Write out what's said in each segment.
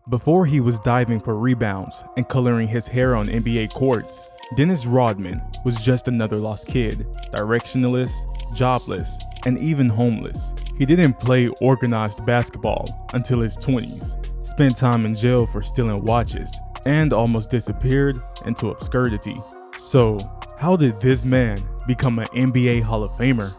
Before he was diving for rebounds and coloring his hair on NBA courts, Dennis Rodman was just another lost kid, directionless, jobless, and even homeless. He didn't play organized basketball until his 20s, spent time in jail for stealing watches, and almost disappeared into obscurity. So, how did this man become an NBA Hall of Famer?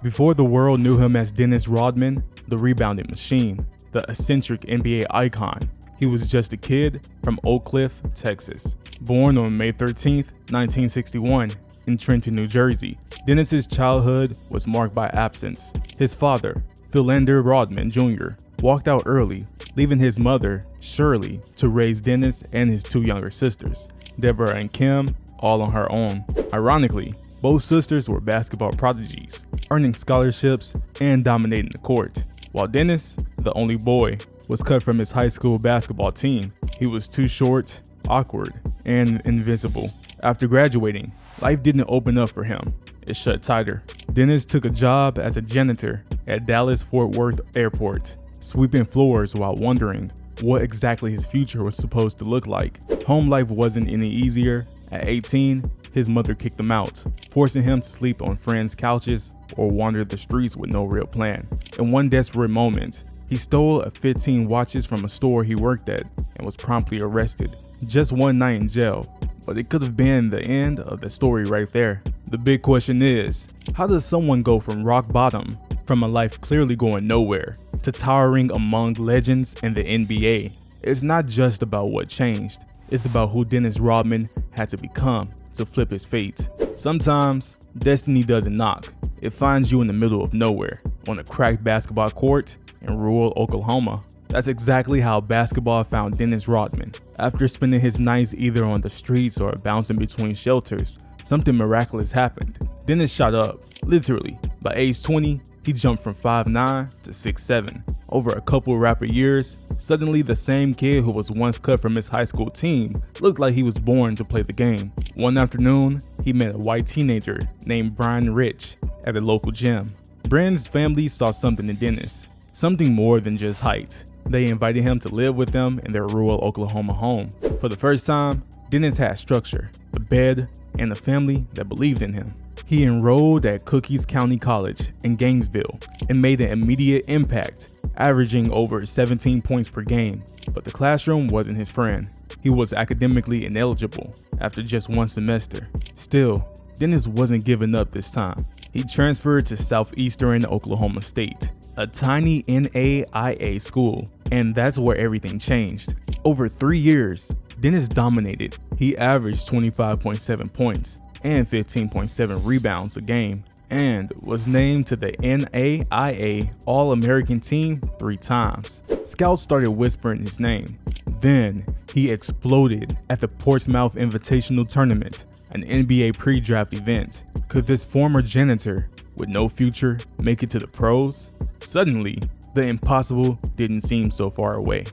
Before the world knew him as Dennis Rodman, the rebounding machine, the eccentric NBA icon, he was just a kid from Oak Cliff, Texas. Born on May 13, 1961, in Trenton, New Jersey, Dennis's childhood was marked by absence. His father, Philander Rodman Jr., walked out early, leaving his mother, Shirley, to raise Dennis and his two younger sisters, Deborah and Kim, all on her own. Ironically, both sisters were basketball prodigies, earning scholarships and dominating the court, while Dennis, the only boy, was cut from his high school basketball team. He was too short, awkward, and invisible. After graduating, life didn't open up for him. It shut tighter. Dennis took a job as a janitor at Dallas-Fort Worth Airport, sweeping floors while wondering what exactly his future was supposed to look like. Home life wasn't any easier. At 18, his mother kicked him out, forcing him to sleep on friends' couches or wander the streets with no real plan. In one desperate moment, he stole 15 watches from a store he worked at and was promptly arrested. Just one night in jail, but it could have been the end of the story right there. The big question is, how does someone go from rock bottom, from a life clearly going nowhere, to towering among legends in the NBA? It's not just about what changed, it's about who Dennis Rodman had to become to flip his fate. Sometimes, destiny doesn't knock. It finds you in the middle of nowhere, on a cracked basketball court in rural Oklahoma. That's exactly how basketball found Dennis Rodman. After spending his nights either on the streets or bouncing between shelters, something miraculous happened. Dennis shot up, literally. By age 20, he jumped from 5'9" to 6'7". Over a couple rapid years, suddenly the same kid who was once cut from his high school team looked like he was born to play the game. One afternoon, he met a white teenager named Brian Rich at a local gym. Brian's family saw something in Dennis, something more than just height. They invited him to live with them in their rural Oklahoma home. For the first time, Dennis had structure, a bed, and a family that believed in him. He enrolled at Cookies County College in Gainesville and made an immediate impact, averaging over 17 points per game. But the classroom wasn't his friend. He was academically ineligible after just one semester. Still, Dennis wasn't giving up this time. He transferred to Southeastern Oklahoma State, a tiny NAIA school, and that's where everything changed. Over 3 years, Dennis dominated. He averaged 25.7 points and 15.7 rebounds a game, and was named to the NAIA All-American team 3 times. Scouts started whispering his name. Then, he exploded at the Portsmouth Invitational Tournament, an NBA pre-draft event. Could this former janitor with no future make it to the pros? Suddenly, the impossible didn't seem so far away.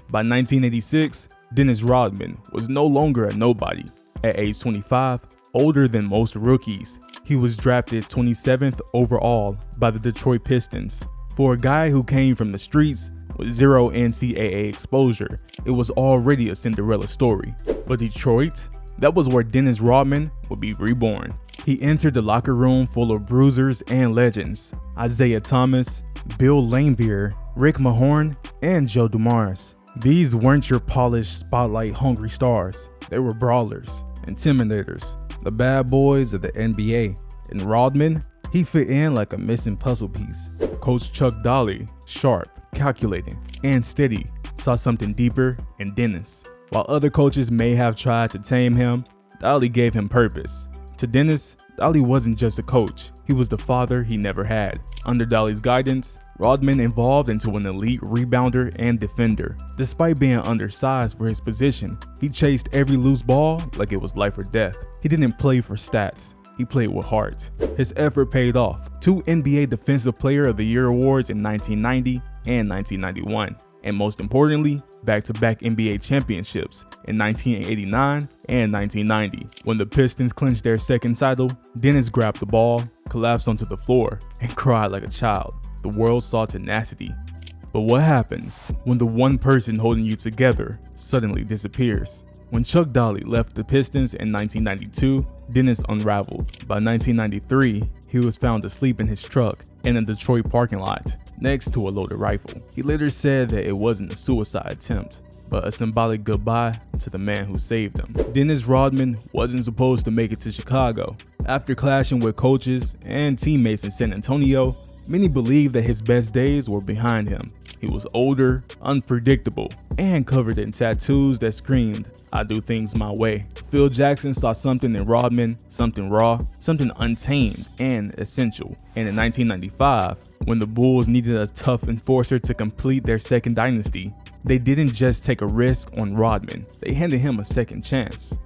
By 1986, Dennis Rodman was no longer a nobody. At age 25, older than most rookies, he was drafted 27th overall by the Detroit Pistons. For a guy who came from the streets with zero NCAA exposure, it was already a Cinderella story. But Detroit? That was where Dennis Rodman would be reborn. He entered the locker room full of bruisers and legends: Isaiah Thomas, Bill Laimbeer, Rick Mahorn, and Joe Dumars. These weren't your polished, spotlight-hungry stars. They were brawlers, intimidators, the bad boys of the NBA. And Rodman, he fit in like a missing puzzle piece. Coach Chuck Daly, sharp, calculating, and steady, saw something deeper in Dennis. While other coaches may have tried to tame him, Daly gave him purpose. To Dennis, Daly wasn't just a coach, he was the father he never had. Under Daly's guidance, Rodman evolved into an elite rebounder and defender. Despite being undersized for his position, he chased every loose ball like it was life or death. He didn't play for stats, he played with heart. His effort paid off. 2 NBA Defensive Player of the Year awards in 1990 and 1991. And most importantly, back-to-back NBA championships in 1989 and 1990. When the Pistons clinched their second title, Dennis grabbed the ball, collapsed onto the floor, and cried like a child. The world saw tenacity. But what happens when the one person holding you together suddenly disappears? When Chuck Daly left the Pistons in 1992, Dennis unraveled. By 1993, he was found asleep in his truck in a Detroit parking lot next to a loaded rifle. He later said that it wasn't a suicide attempt, but a symbolic goodbye to the man who saved him. Dennis Rodman wasn't supposed to make it to Chicago. After clashing with coaches and teammates in San Antonio, many believe that his best days were behind him. He was older, unpredictable, and covered in tattoos that screamed, "I do things my way." Phil Jackson saw something in Rodman, something raw, something untamed and essential. And in 1995, when the Bulls needed a tough enforcer to complete their second dynasty, they didn't just take a risk on Rodman, they handed him a second chance.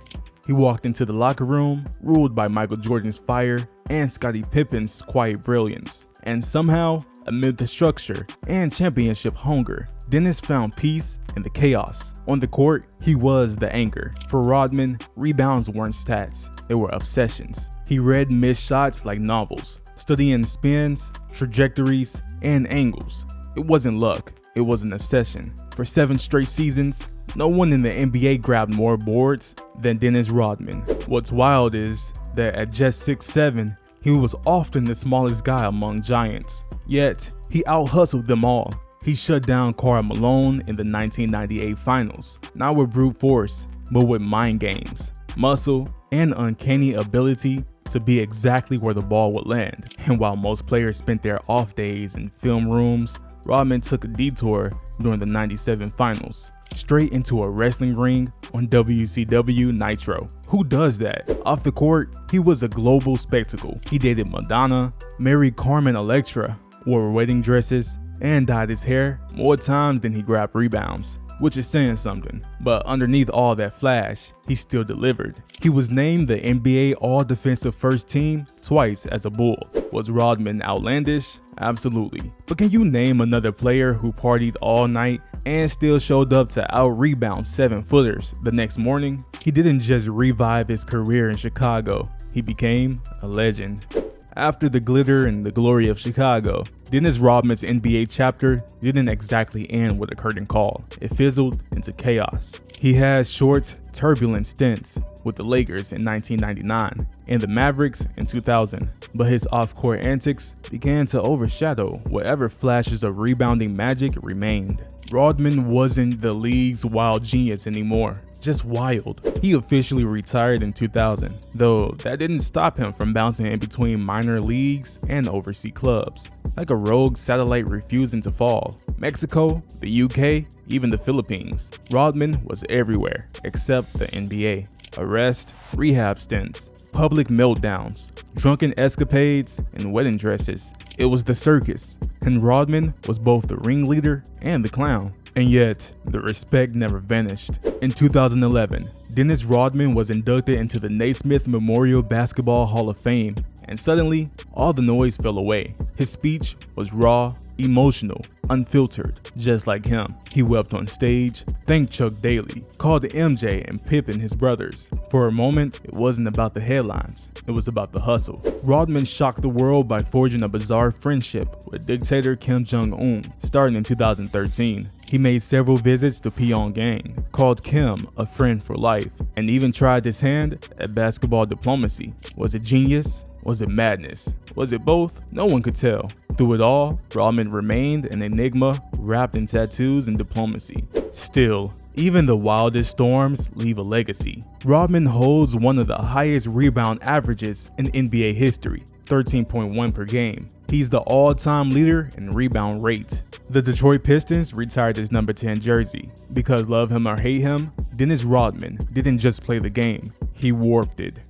He walked into the locker room, ruled by Michael Jordan's fire and Scottie Pippen's quiet brilliance. And somehow, amid the structure and championship hunger, Dennis found peace in the chaos. On the court, he was the anchor. For Rodman, rebounds weren't stats, they were obsessions. He read missed shots like novels, studying spins, trajectories, and angles. It wasn't luck, it was an obsession. For 7 straight seasons, no one in the NBA grabbed more boards than Dennis Rodman. What's wild is that at just 6'7", he was often the smallest guy among giants. Yet, he out-hustled them all. He shut down Karl Malone in the 1998 finals, not with brute force, but with mind games, muscle, and uncanny ability to be exactly where the ball would land. And while most players spent their off days in film rooms, Rodman took a detour during the 97 finals, straight into a wrestling ring on WCW Nitro. Who does that? Off the court, he was a global spectacle. He dated Madonna, married Carmen Electra, wore wedding dresses, and dyed his hair more times than he grabbed rebounds, which is saying something. But underneath all that flash, he still delivered. He was named the NBA All-Defensive First Team twice as a Bull. Was Rodman outlandish? Absolutely. But can you name another player who partied all night and still showed up to out-rebound 7-footers the next morning? He didn't just revive his career in Chicago, he became a legend. After the glitter and the glory of Chicago, Dennis Rodman's NBA chapter didn't exactly end with a curtain call. It fizzled into chaos. He had short, turbulent stints with the Lakers in 1999 and the Mavericks in 2000, but his off-court antics began to overshadow whatever flashes of rebounding magic remained. Rodman wasn't the league's wild genius anymore, just wild. He officially retired in 2000, though that didn't stop him from bouncing in between minor leagues and overseas clubs, like a rogue satellite refusing to fall. Mexico, the UK, even the Philippines. Rodman was everywhere except the NBA. Arrest, rehab stints, public meltdowns, drunken escapades, and wedding dresses. It was the circus, and Rodman was both the ringleader and the clown. And yet, the respect never vanished. In 2011, Dennis Rodman was inducted into the Naismith Memorial Basketball Hall of Fame, and suddenly, all the noise fell away. His speech was raw, emotional, unfiltered, just like him. He wept on stage, thanked Chuck Daly, called MJ and Pippen his brothers. For a moment, it wasn't about the headlines, it was about the hustle. Rodman shocked the world by forging a bizarre friendship with dictator Kim Jong-un, starting in 2013. He made several visits to Pyongyang, called Kim a friend for life, and even tried his hand at basketball diplomacy. Was it genius? Was it madness? Was it both? No one could tell. Through it all, Rodman remained an enigma wrapped in tattoos and diplomacy. Still, even the wildest storms leave a legacy. Rodman holds one of the highest rebound averages in NBA history, 13.1 per game. He's the all-time leader in rebound rate. The Detroit Pistons retired his number 10 jersey. Because love him or hate him, Dennis Rodman didn't just play the game, he warped it.